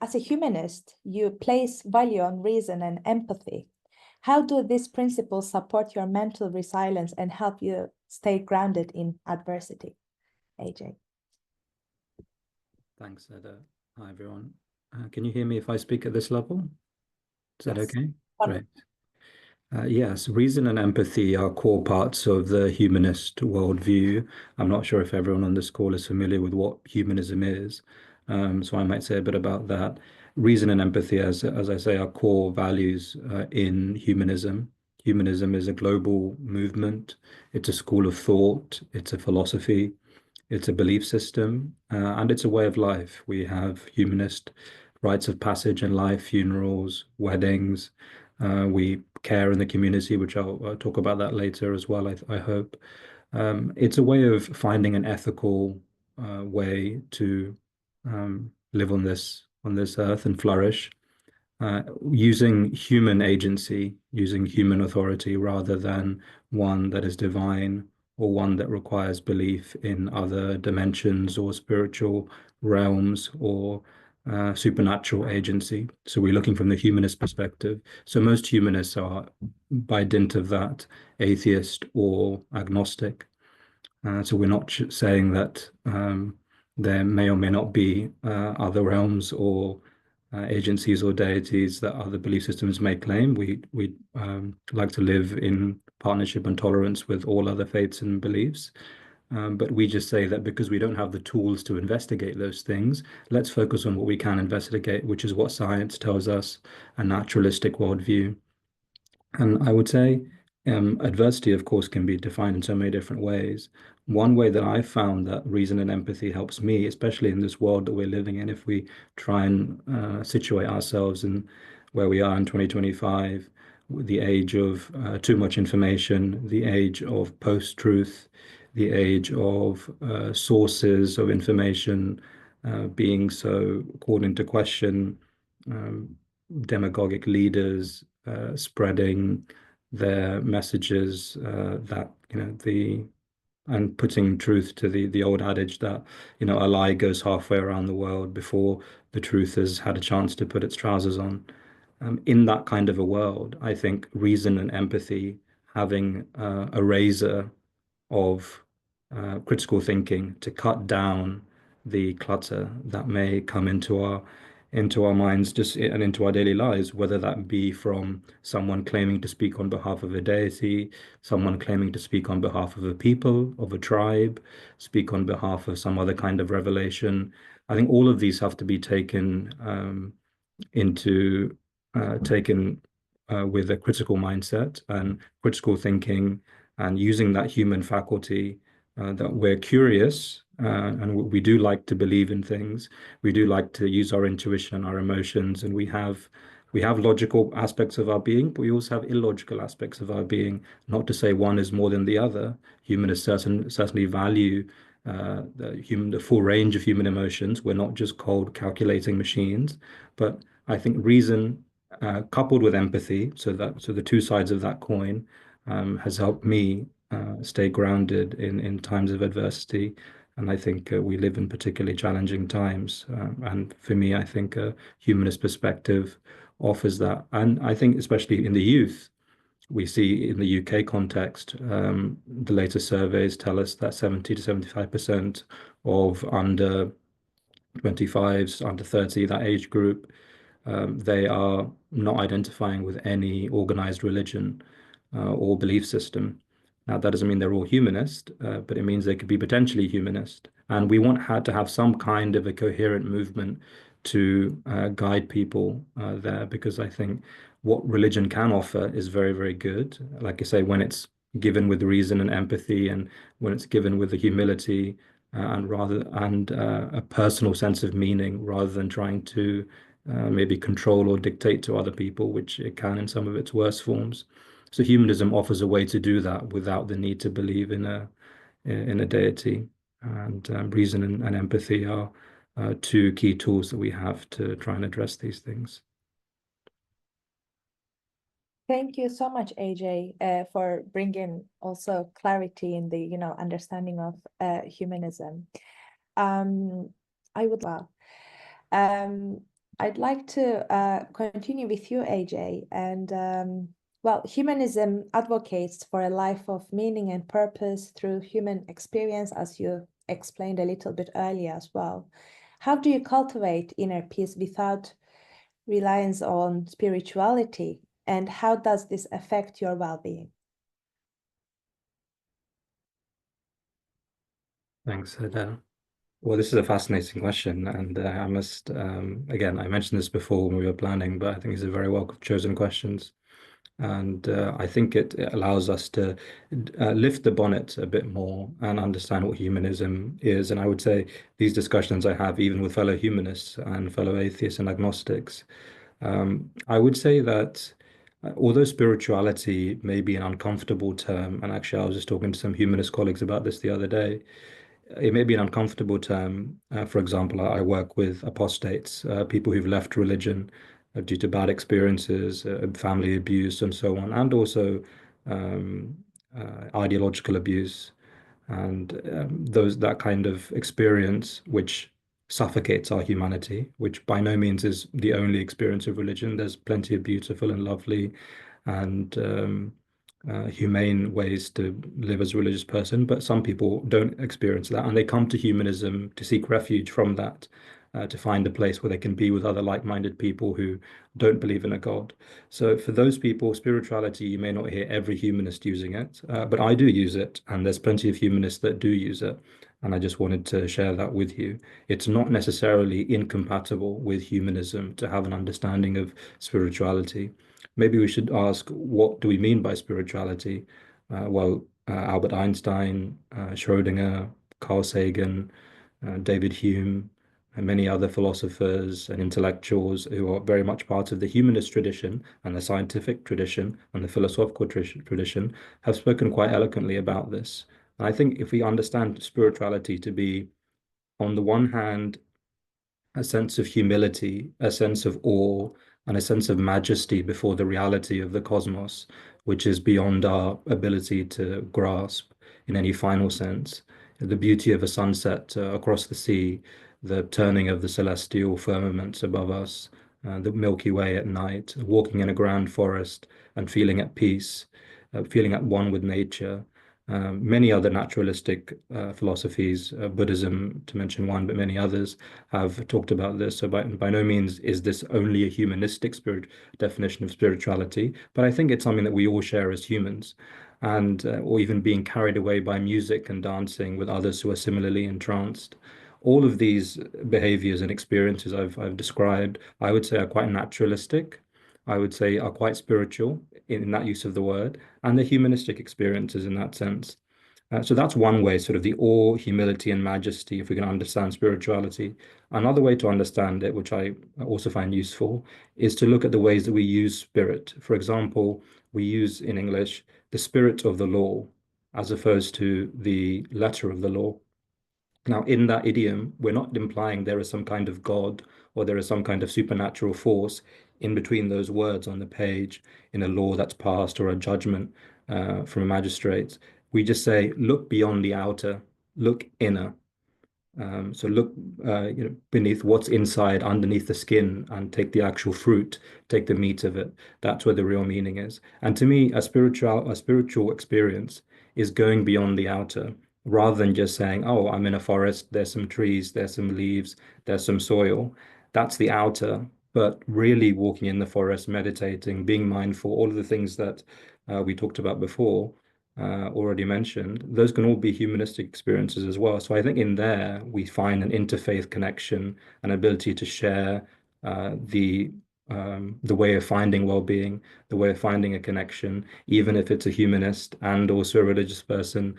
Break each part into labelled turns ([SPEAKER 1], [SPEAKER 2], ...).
[SPEAKER 1] as a humanist, you place value on reason and empathy. How do these principles support your mental resilience and help you stay grounded in adversity? AJ.
[SPEAKER 2] Thanks, Eda. Hi, everyone. Can you hear me if I speak at this level? Is that okay? Great. Yes, reason and empathy are core parts of the humanist worldview. I'm not sure if everyone on this call is familiar with what humanism is, so I might say a bit about that. Reason and empathy, as I say, are core values in humanism. Humanism is a global movement. It's a school of thought. It's a philosophy. It's a belief system, and it's a way of life. We have humanist rites of passage in life, funerals, weddings. We care in the community, which I'll talk about that later as well, I hope. It's a way of finding an ethical way to live on this earth and flourish, using human agency, using human authority rather than one that is divine or one that requires belief in other dimensions or spiritual realms or supernatural agency. So we're looking from the humanist perspective. So most humanists are, by dint of that, atheist or agnostic. So we're not saying that there may or may not be other realms or agencies or deities that other belief systems may claim. We like to live in partnership and tolerance with all other faiths and beliefs. But we just say that because we don't have the tools to investigate those things, let's focus on what we can investigate, which is what science tells us, a naturalistic worldview. And I would say adversity, of course, can be defined in so many different ways. One way that I found that reason and empathy helps me, especially in this world that we're living in, if we try and situate ourselves in where we are in 2025, the age of too much information, the age of post-truth, the age of sources of information being so called into question, demagogic leaders spreading their messages that and putting truth to the old adage that a lie goes halfway around the world before the truth has had a chance to put its trousers on. In that kind of a world, I think reason and empathy, having a razor of critical thinking to cut down the clutter that may come into our minds just and into our daily lives, whether that be from someone claiming to speak on behalf of a deity, someone claiming to speak on behalf of a people, of a tribe, speak on behalf of some other kind of revelation. I think all of these have to be taken with a critical mindset and critical thinking, and using that human faculty that we're curious and we do like to believe in things. We do like to use our intuition and our emotions, and we have logical aspects of our being, but we also have illogical aspects of our being. Not to say one is more than the other. Humanists certainly value the full range of human emotions. We're not just cold calculating machines, but I think reason coupled with empathy, so the two sides of that coin, has helped me stay grounded in times of adversity. And I think we live in particularly challenging times. And for me, I think a humanist perspective offers that. And I think especially in the youth, we see in the UK context, the latest surveys tell us that 70 to 75% of under 25s, under 30, that age group, they are not identifying with any organized religion or belief system. Now, that doesn't mean they're all humanist, but it means they could be potentially humanist. And we had to have some kind of a coherent movement to guide people there, because I think what religion can offer is very, very good. Like I say, when it's given with reason and empathy, and when it's given with the humility and a personal sense of meaning, rather than trying to maybe control or dictate to other people, which it can in some of its worst forms. So humanism offers a way to do that without the need to believe in a deity. And reason and empathy are two key tools that we have to try and address these things.
[SPEAKER 1] Thank you so much, AJ, for bringing also clarity in the understanding of humanism. I would love. I'd like to continue with you, AJ. And well, humanism advocates for a life of meaning and purpose through human experience, as you explained a little bit earlier as well. How do you cultivate inner peace without reliance on spirituality? And how does this affect your well-being?
[SPEAKER 2] Thanks, Adele. Well, this is a fascinating question, and I must, again, I mentioned this before when we were planning, but I think these are very well chosen questions. And I think it allows us to lift the bonnet a bit more and understand what humanism is. And I would say these discussions I have even with fellow humanists and fellow atheists and agnostics, I would say that although spirituality may be an uncomfortable term, and actually I was just talking to some humanist colleagues about this the other day, it may be an uncomfortable term. For example, I work with apostates, people who've left religion due to bad experiences, family abuse, and so on, and also um, ideological abuse, and those that kind of experience which suffocates our humanity, which by no means is the only experience of religion. There's plenty of beautiful and lovely and humane ways to live as a religious person, but some people don't experience that, and they come to humanism to seek refuge from that, to find a place where they can be with other like-minded people who don't believe in a God. So for those people, spirituality, you may not hear every humanist using it, but I do use it, and there's plenty of humanists that do use it. And I just wanted to share that with you. It's not necessarily incompatible with humanism to have an understanding of spirituality. Maybe we should ask, what do we mean by spirituality? Albert Einstein, Schrödinger, Carl Sagan, David Hume, and many other philosophers and intellectuals who are very much part of the humanist tradition and the scientific tradition and the philosophical tradition have spoken quite eloquently about this. And I think if we understand spirituality to be, on the one hand, a sense of humility, a sense of awe, and a sense of majesty before the reality of the cosmos, which is beyond our ability to grasp in any final sense. The beauty of a sunset across the sea, the turning of the celestial firmaments above us, the Milky Way at night, walking in a grand forest and feeling at peace, feeling at one with nature. Many other naturalistic philosophies, Buddhism to mention one, but many others have talked about this. So by no means is this only a humanistic definition of spirituality, but I think it's something that we all share as humans, and or even being carried away by music and dancing with others who are similarly entranced. All of these behaviors and experiences I've described, I would say are quite naturalistic. I would say are quite spiritual in that use of the word, and the humanistic experiences in that sense. So that's one way, sort of the awe, humility, and majesty, if we can understand spirituality. Another way to understand it, which I also find useful, is to look at the ways that we use spirit. For example, we use in English the spirit of the law as opposed to the letter of the law. Now, in that idiom, we're not implying there is some kind of God or there is some kind of supernatural force in between those words on the page in a law that's passed or a judgment from a magistrate. We just say, look beyond the outer, look inner. So look, beneath what's inside, underneath the skin, and take the actual fruit, take the meat of it. That's where the real meaning is. And to me, a spiritual experience is going beyond the outer, rather than just saying, "Oh, I'm in a forest. There's some trees, there's some leaves, there's some soil." That's the outer. But really walking in the forest, meditating, being mindful, all of the things that we talked about before already mentioned, those can all be humanistic experiences as well. So I think in there we find an interfaith connection, an ability to share the way of finding well-being, the way of finding a connection, even if it's a humanist and also a religious person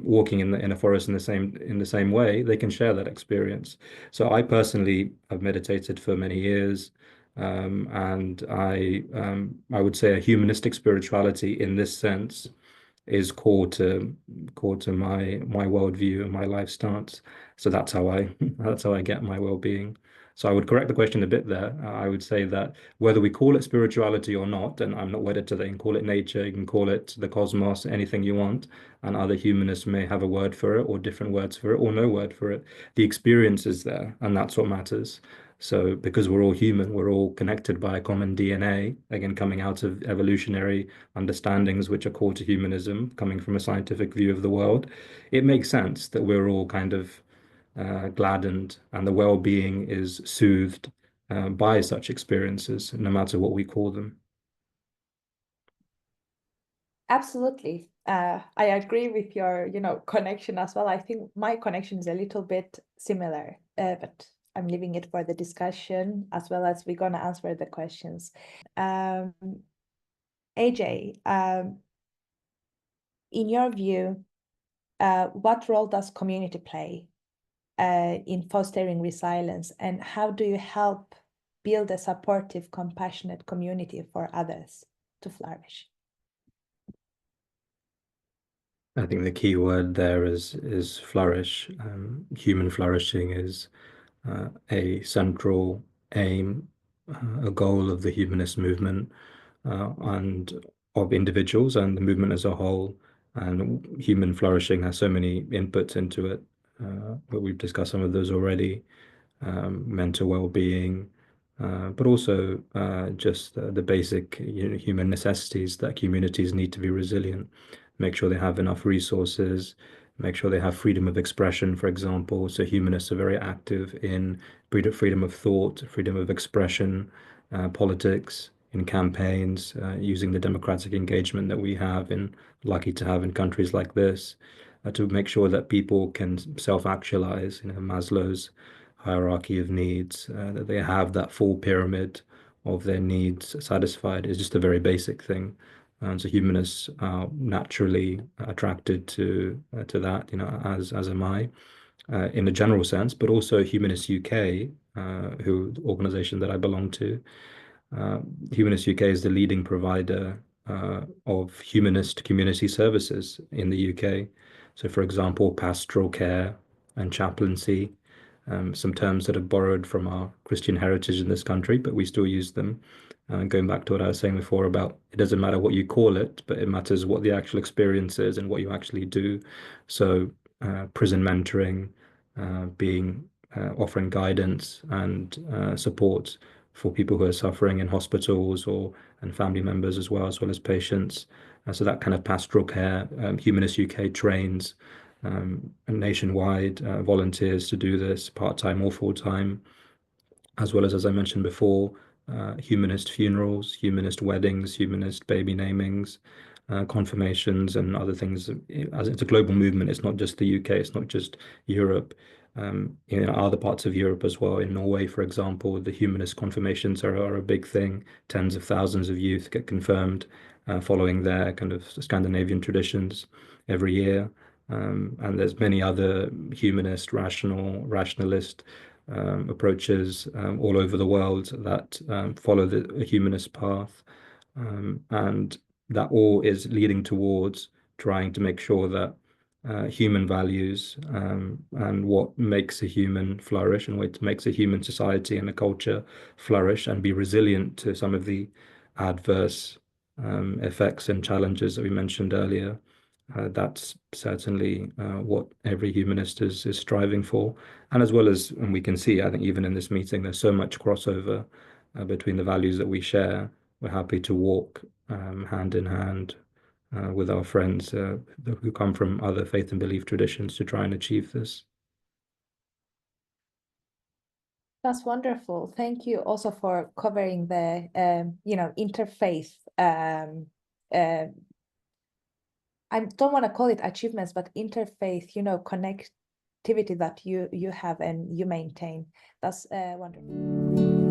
[SPEAKER 2] walking in a forest in the same way, they can share that experience. So I personally have meditated for many years. And I would say a humanistic spirituality in this sense is core to my worldview and my life stance. So that's how I that's how I get my well-being. So I would correct the question a bit there. I would say that whether we call it spirituality or not, and I'm not wedded to that, you can call it nature, you can call it the cosmos, anything you want, and other humanists may have a word for it or different words for it or no word for it. The experience is there, and that's what matters. So because we're all human, we're all connected by a common DNA, again, coming out of evolutionary understandings, which are core to humanism, coming from a scientific view of the world, it makes sense that we're all kind of gladdened and the well-being is soothed by such experiences, no matter what we call them.
[SPEAKER 1] Absolutely. I agree with your, connection as well. I think my connection is a little bit similar, but I'm leaving it for the discussion as well as we're going to answer the questions. AJ, in your view, what role does community play in fostering resilience, and how do you help build a supportive, compassionate community for others to flourish?
[SPEAKER 2] I think the key word there is flourish. Human flourishing is a central aim, a goal of the humanist movement and of individuals and the movement as a whole. And human flourishing has so many inputs into it, but we've discussed some of those already. Mental well-being, but also just the basic human necessities that communities need to be resilient. Make sure they have enough resources, make sure they have freedom of expression, for example. So humanists are very active in freedom of thought, freedom of expression, politics, in campaigns, using the democratic engagement that we have in lucky to have in countries like this, to make sure that people can self-actualize, Maslow's hierarchy of needs, that they have that full pyramid of their needs satisfied is just a very basic thing. And so humanists are naturally attracted to that, as am I, in a general sense, but also Humanists UK, who the organization that I belong to. Humanists UK is the leading provider of humanist community services in the UK. So, for example, pastoral care and chaplaincy, some terms that are borrowed from our Christian heritage in this country, but we still use them. Going back to what I was saying before about it doesn't matter what you call it, but it matters what the actual experience is and what you actually do. So, prison mentoring, being offering guidance and support for people who are suffering in hospitals and family members as well as patients. So that kind of pastoral care, Humanist UK trains nationwide volunteers to do this part-time or full-time, as well as I mentioned before, humanist funerals, humanist weddings, humanist baby namings, confirmations, and other things. As it's a global movement, it's not just the UK, it's not just Europe. In other parts of Europe as well. In Norway, for example, the humanist confirmations are a big thing. Tens of thousands of youth get confirmed following their kind of Scandinavian traditions every year. And there's many other humanist, rationalist approaches all over the world that follow the humanist path. And that all is leading towards trying to make sure that human values and what makes a human flourish and what makes a human society and a culture flourish and be resilient to some of the adverse effects and challenges that we mentioned earlier. That's certainly what every humanist is striving for. And as well as, and we can see, I think even in this meeting, there's so much crossover between the values that we share. We're happy to walk hand in hand with our friends who come from other faith and belief traditions to try and achieve this.
[SPEAKER 1] That's wonderful. Thank you also for covering the, interfaith. I don't want to call it achievements, but interfaith, connectivity that you have and you maintain. That's wonderful.